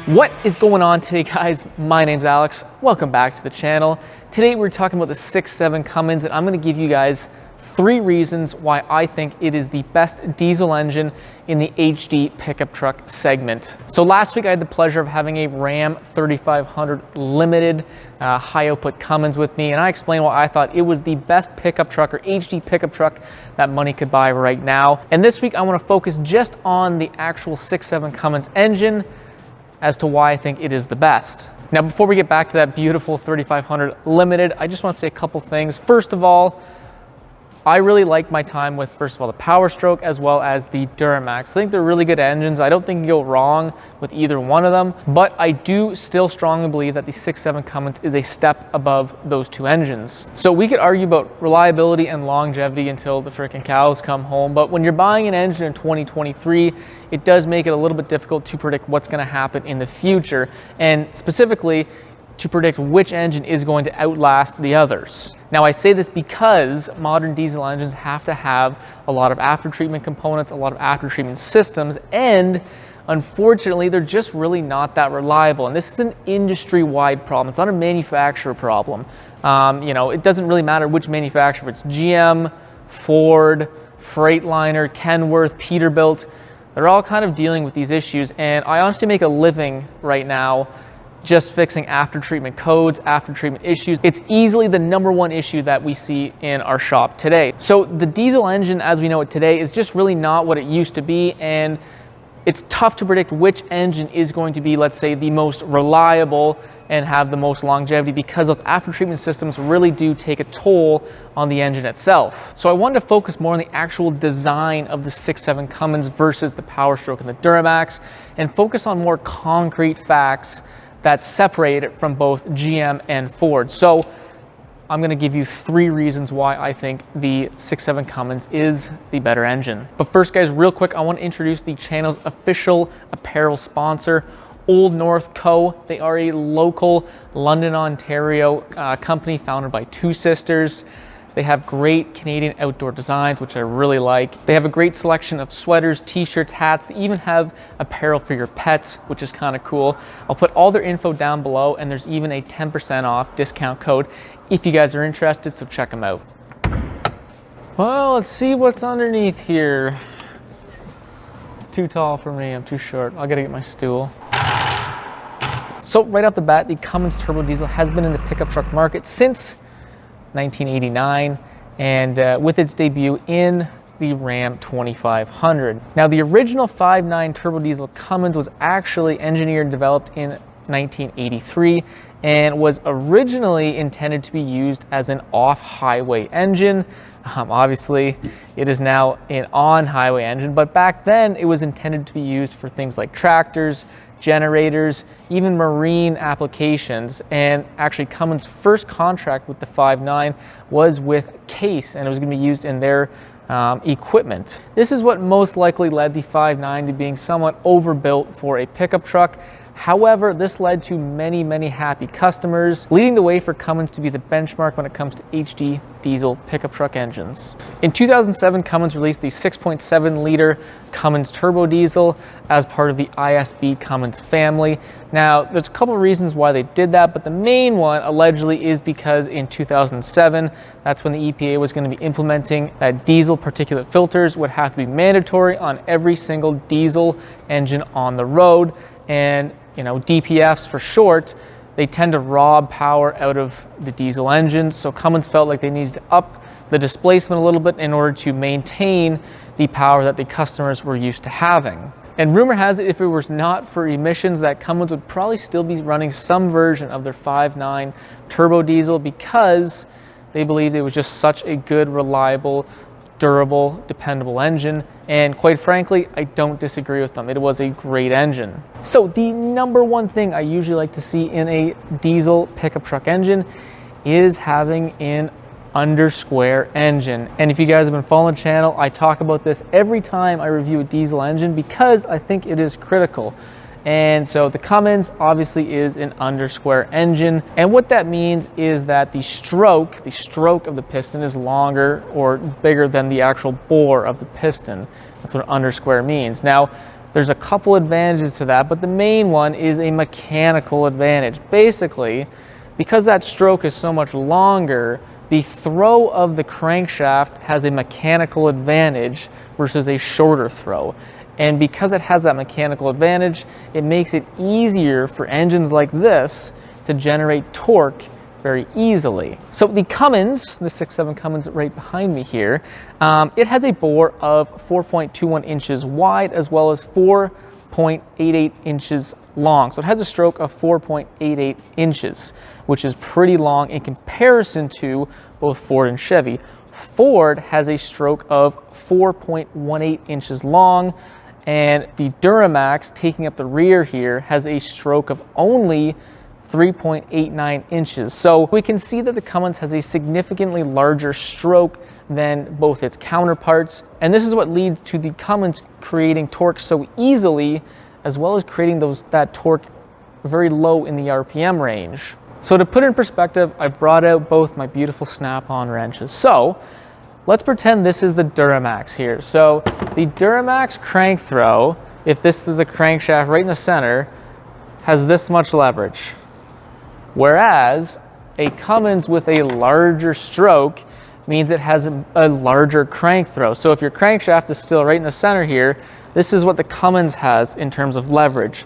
What is going on today, guys? My name's Alex. Welcome back to the channel. Today we're talking about the 6.7 Cummins, and I'm going to give you guys 3 reasons why I think it is the best diesel engine in the HD pickup truck segment. So last week I had the pleasure of having a Ram 3500 Limited high output Cummins with me, and I explained why I thought it was the best pickup truck or HD pickup truck that money could buy right now. And this week I want to focus just on the actual 6.7 Cummins engine as to why I think it is the best. Now, before we get back to that beautiful 3500 Limited, I just want to say a couple things. First of all, I really like my time with, first of all, the PowerStroke as well as the Duramax. I think they're really good engines. I don't think you go wrong with either one of them, but I do still strongly believe that the 6.7 Cummins is a step above those 2 engines. So we could argue about reliability and longevity until the freaking cows come home, but when you're buying an engine in 2023, it does make it a little bit difficult to predict what's going to happen in the future, and specifically to predict which engine is going to outlast the others. Now, I say this because modern diesel engines have to have a lot of after-treatment components, a lot of after-treatment systems, and unfortunately, they're just really not that reliable. And this is an industry-wide problem. It's not a manufacturer problem. It doesn't really matter which manufacturer. If it's GM, Ford, Freightliner, Kenworth, Peterbilt, they're all kind of dealing with these issues. And I honestly make a living right now just fixing after-treatment codes, after-treatment issues. It's easily the #1 issue that we see in our shop today. So the diesel engine as we know it today is just really not what it used to be, and it's tough to predict which engine is going to be, let's say, the most reliable and have the most longevity, because those after-treatment systems really do take a toll on the engine itself. So I wanted to focus more on the actual design of the 6.7 Cummins versus the PowerStroke and the Duramax, and focus on more concrete facts that separate it from both GM and Ford. So I'm going to give you 3 reasons why I think the 6.7 Cummins is the better engine. But first, guys, real quick, I want to introduce the channel's official apparel sponsor, Old North Co. They are a local London, Ontario company founded by 2 sisters. They have great Canadian outdoor designs, which I really like. They have a great selection of sweaters, t-shirts, hats. They even have apparel for your pets, which is kind of cool. I'll put all their info down below, and there's even a 10% off discount code if you guys are interested, so check them out. Well, let's see what's underneath here. It's too tall for me, I'm too short. I gotta get my stool. So right off the bat, the Cummins turbo diesel has been in the pickup truck market since 1989, and with its debut in the Ram 2500. Now, the original 5.9 turbo diesel Cummins was actually engineered and developed in 1983 and was originally intended to be used as an off-highway engine. Obviously, it is now an on-highway engine, but back then it was intended to be used for things like tractors, generators, even marine applications. And actually, Cummins' first contract with the 5.9 was with Case, and it was going to be used in their equipment. This is what most likely led the 5.9 to being somewhat overbuilt for a pickup truck. However, this led to many, many happy customers, leading the way for Cummins to be the benchmark when it comes to HD diesel pickup truck engines. In 2007, Cummins released the 6.7 liter Cummins turbo diesel as part of the ISB Cummins family. Now, there's a couple of reasons why they did that, but the main one allegedly is because in 2007, that's when the EPA was going to be implementing that diesel particulate filters would have to be mandatory on every single diesel engine on the road. And DPFs for short, they tend to rob power out of the diesel engines. So Cummins felt like they needed to up the displacement a little bit in order to maintain the power that the customers were used to having. And rumor has it, if it was not for emissions, that Cummins would probably still be running some version of their 5.9 turbo diesel, because they believed it was just such a good, reliable, durable, dependable engine. And quite frankly, I don't disagree with them. It was a great engine. So the #1 thing I usually like to see in a diesel pickup truck engine is having an under square engine. And if you guys have been following the channel, I talk about this every time I review a diesel engine because I think it is critical. And so the Cummins obviously is an under square engine. And what that means is that the stroke of the piston is longer or bigger than the actual bore of the piston. That's what under square means. Now, There's a couple advantages to that, but the main one is a mechanical advantage. Basically, because that stroke is so much longer, the throw of the crankshaft has a mechanical advantage versus a shorter throw. And because it has that mechanical advantage, it makes it easier for engines like this to generate torque very easily. So the Cummins, the 6.7 Cummins right behind me here, it has a bore of 4.21 inches wide as well as 4.88 inches long. So it has a stroke of 4.88 inches, which is pretty long in comparison to both Ford and Chevy. Ford has a stroke of 4.18 inches long, and the Duramax, taking up the rear here, has a stroke of only 3.89 inches. So we can see that the Cummins has a significantly larger stroke than both its counterparts. And this is what leads to the Cummins creating torque so easily, as well as creating that torque very low in the RPM range. So to put it in perspective, I brought out both my beautiful snap-on wrenches. So let's pretend this is the Duramax here. So the Duramax crank throw, if this is a crankshaft right in the center, has this much leverage. Whereas a Cummins with a larger stroke means it has a larger crank throw. So if your crankshaft is still right in the center here, this is what the Cummins has in terms of leverage.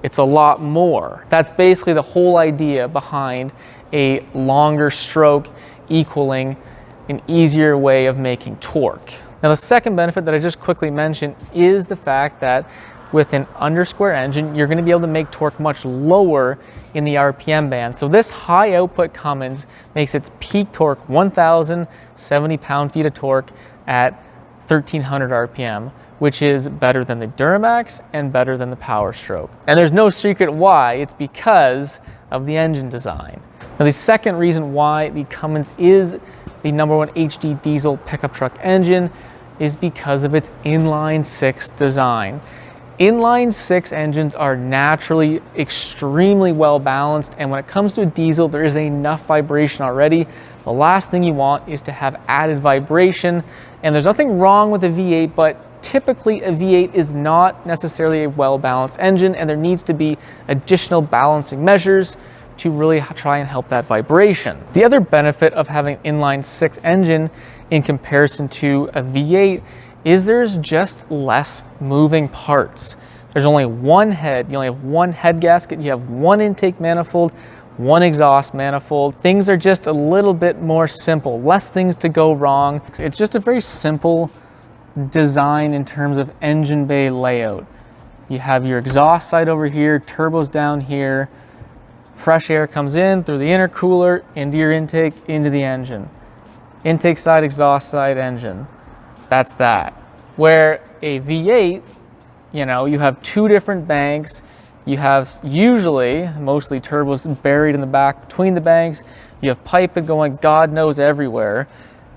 It's a lot more. That's basically the whole idea behind a longer stroke equaling an easier way of making torque. Now the second benefit that I just quickly mentioned is the fact that with an undersquare engine, you're going to be able to make torque much lower in the RPM band. So this high output Cummins makes its peak torque 1,070 pound-feet of torque at 1,300 RPM, which is better than the Duramax and better than the PowerStroke. And there's no secret why, it's because of the engine design. Now the second reason why the Cummins is the #1 HD diesel pickup truck engine is because of its inline 6 design. Inline 6 engines are naturally extremely well balanced, and when it comes to a diesel, there is enough vibration already. The last thing you want is to have added vibration, and there's nothing wrong with a V8, but typically a V8 is not necessarily a well-balanced engine, and there needs to be additional balancing measures to really try and help that vibration. The other benefit of having an inline 6 engine in comparison to a V8 is there's just less moving parts. There's only one head, you only have one head gasket, you have one intake manifold, one exhaust manifold. Things are just a little bit more simple, less things to go wrong. It's just a very simple design in terms of engine bay layout. You have your exhaust side over here, turbos down here, fresh air comes in through the intercooler, into your intake, into the engine. Intake side, exhaust side, engine. That's that. Where a V8, you know, you have two different banks. You have usually, mostly turbos buried in the back between the banks. You have piping going God knows everywhere.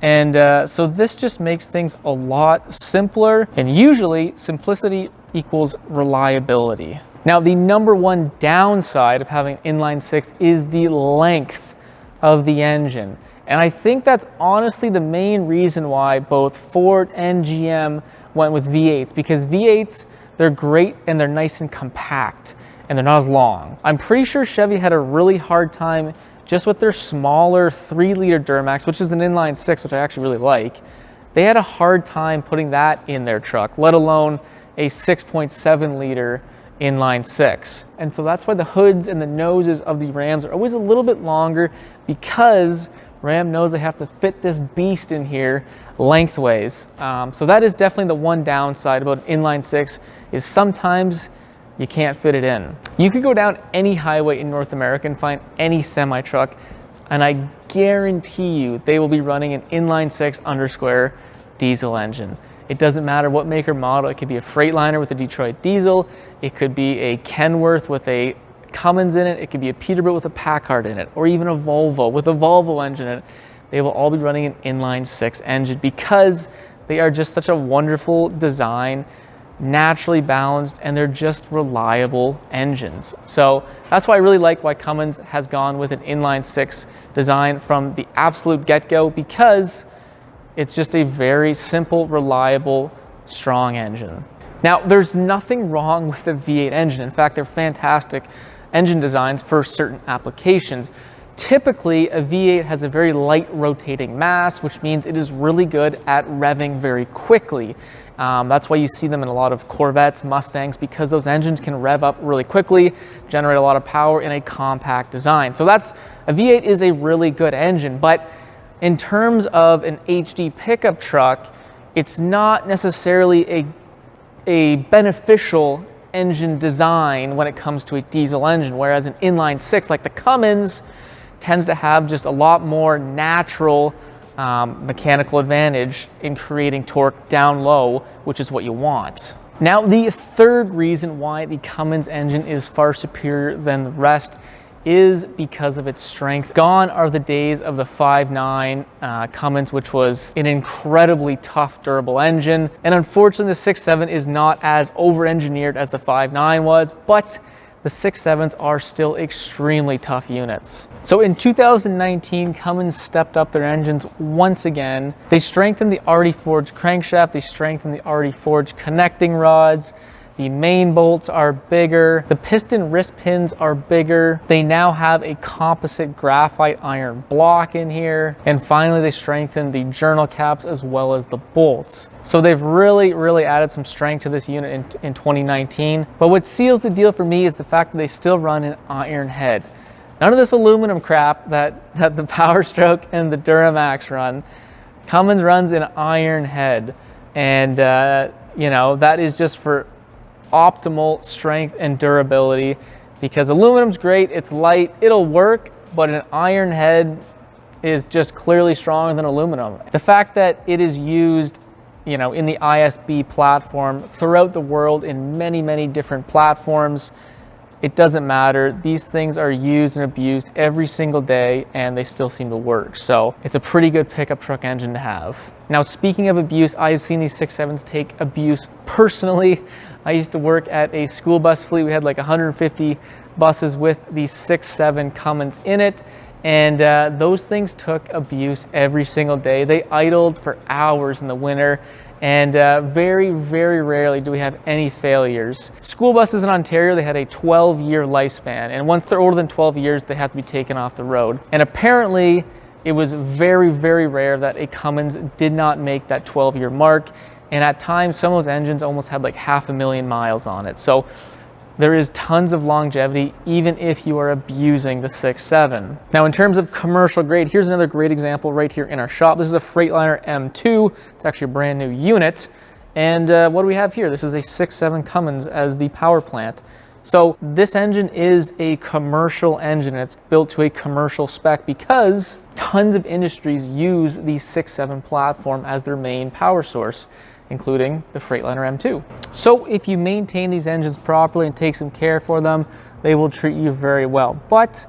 And so this just makes things a lot simpler. And usually simplicity equals reliability. Now the #1 downside of having inline 6 is the length of the engine. And I think that's honestly the main reason why both Ford and GM went with V8s, because V8s, they're great and they're nice and compact and they're not as long. I'm pretty sure Chevy had a really hard time just with their smaller 3-liter Duramax, which is an inline 6, which I actually really like. They had a hard time putting that in their truck, let alone a 6.7-liter inline 6. And so that's why the hoods and the noses of the Rams are always a little bit longer, because Ram knows they have to fit this beast in here lengthways. So that is definitely the one downside about an inline 6, is sometimes you can't fit it in. You could go down any highway in North America and find any semi truck, and I guarantee you they will be running an inline 6 undersquare diesel engine. It doesn't matter what make or model. It could be a Freightliner with a Detroit diesel. It could be a Kenworth with a Cummins in it. It could be a Peterbilt with a Packard in it, or even a Volvo with a Volvo engine in it. They will all be running an inline 6 engine because they are just such a wonderful design, naturally balanced, and they're just reliable engines. So that's why I really like why Cummins has gone with an inline 6 design from the absolute get-go, because it's just a very simple, reliable, strong engine. Now, there's nothing wrong with the V8 engine. In fact, they're fantastic engine designs for certain applications. Typically, a V8 has a very light rotating mass, which means it is really good at revving very quickly. That's why you see them in a lot of Corvettes, Mustangs, because those engines can rev up really quickly, generate a lot of power in a compact design. So a V8 is a really good engine, but in terms of an HD pickup truck, it's not necessarily a beneficial engine design when it comes to a diesel engine, whereas an inline six like the Cummins tends to have just a lot more natural mechanical advantage in creating torque down low, which is what you want. Now, the third reason why the Cummins engine is far superior than the rest is because of its strength. Gone are the days of the 5.9 Cummins, which was an incredibly tough, durable engine. And unfortunately, the 6.7 is not as over-engineered as the 5.9 was, but the 6.7s are still extremely tough units. So in 2019, Cummins stepped up their engines once again. They strengthened the already forged crankshaft, they strengthened the already forged connecting rods, the main bolts are bigger, the piston wrist pins are bigger, they now have a composite graphite iron block in here, and finally they strengthened the journal caps as well as the bolts. So they've really added some strength to this unit in 2019. But what seals the deal for me is the fact that they still run an iron head. None of this aluminum crap that the PowerStroke and the Duramax run. Cummins runs an iron head, and you know, that is just for optimal strength and durability, because aluminum's great, it's light, it'll work, but an iron head is just clearly stronger than aluminum. The fact that it is used, you know, in the ISB platform throughout the world in many different platforms, it doesn't matter. These things are used and abused every single day, and they still seem to work. So it's a pretty good pickup truck engine to have. Now, speaking of abuse, I've seen these 6.7s take abuse personally. I used to work at a school bus fleet. We had like 150 buses with the 6.7 Cummins in it, and those things took abuse every single day. They idled for hours in the winter, and very rarely do we have any failures. School buses in Ontario, they had a 12-year lifespan, and once they're older than 12 years, they have to be taken off the road. And apparently, it was very rare that a Cummins did not make that 12-year mark. And at times, some of those engines almost had like 500,000 miles on it. So there is tons of longevity, even if you are abusing the 6.7. Now, in terms of commercial grade, here's another great example right here in our shop. This is a Freightliner M2. It's actually a brand new unit. And what do we have here? This is a 6.7 Cummins as the power plant. So this engine is a commercial engine. It's built to a commercial spec because tons of industries use the 6.7 platform as their main power source, including the Freightliner M2. So if you maintain these engines properly and take some care for them, they will treat you very well. But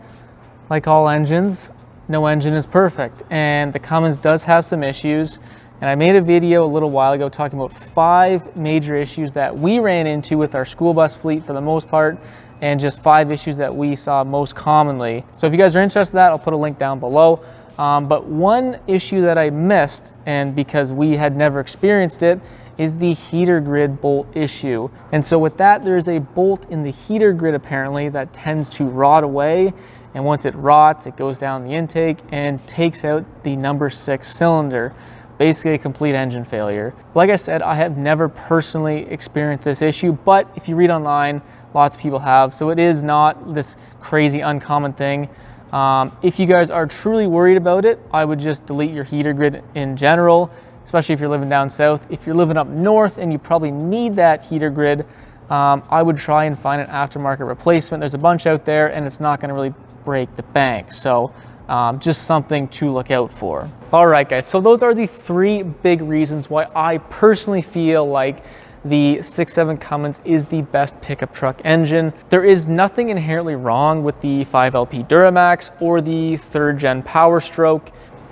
like all engines, no engine is perfect, and the Cummins does have some issues. And I made a video a little while ago talking about 5 major issues that we ran into with our school bus fleet for the most part, and just 5 issues that we saw most commonly. So if you guys are interested in that, I'll put a link down below. But one issue that I missed, and because we had never experienced it, is the heater grid bolt issue. And so with that, there's a bolt in the heater grid apparently that tends to rot away. And once it rots, it goes down the intake and takes out the number 6 cylinder. Basically a complete engine failure. Like I said, I have never personally experienced this issue, but if you read online, lots of people have. So it is not this crazy uncommon thing. If you guys are truly worried about it, I would just delete your heater grid in general, especially if you're living down south. If you're living up north and you probably need that heater grid, I would try and find an aftermarket replacement. There's a bunch out there and it's not gonna really break the bank. So just something to look out for. All right, guys, so those are the 3 big reasons why I personally feel like the 6.7 Cummins is the best pickup truck engine. There is nothing inherently wrong with the 5LP Duramax or the 3rd gen PowerStroke.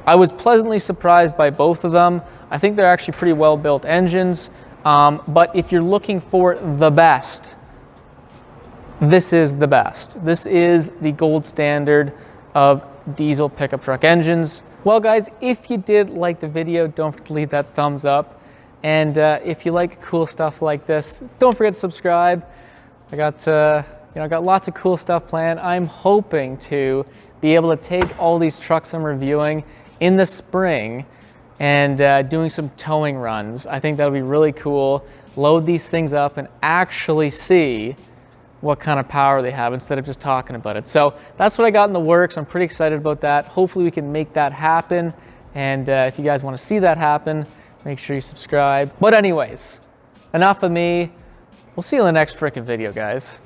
I was pleasantly surprised by both of them. I think they're actually pretty well built engines, but if you're looking for the best, this is the best. This is the gold standard of diesel pickup truck engines. Well guys, if you did like the video, don't forget to leave that thumbs up. And if you like cool stuff like this, don't forget to subscribe. I got got lots of cool stuff planned. I'm hoping to be able to take all these trucks I'm reviewing in the spring and doing some towing runs. I think that'll be really cool. Load these things up and actually see what kind of power they have instead of just talking about it. So that's what I got in the works. I'm pretty excited about that. Hopefully we can make that happen. And if you guys want to see that happen, make sure you subscribe. But anyways, enough of me. We'll see you in the next frickin' video, guys.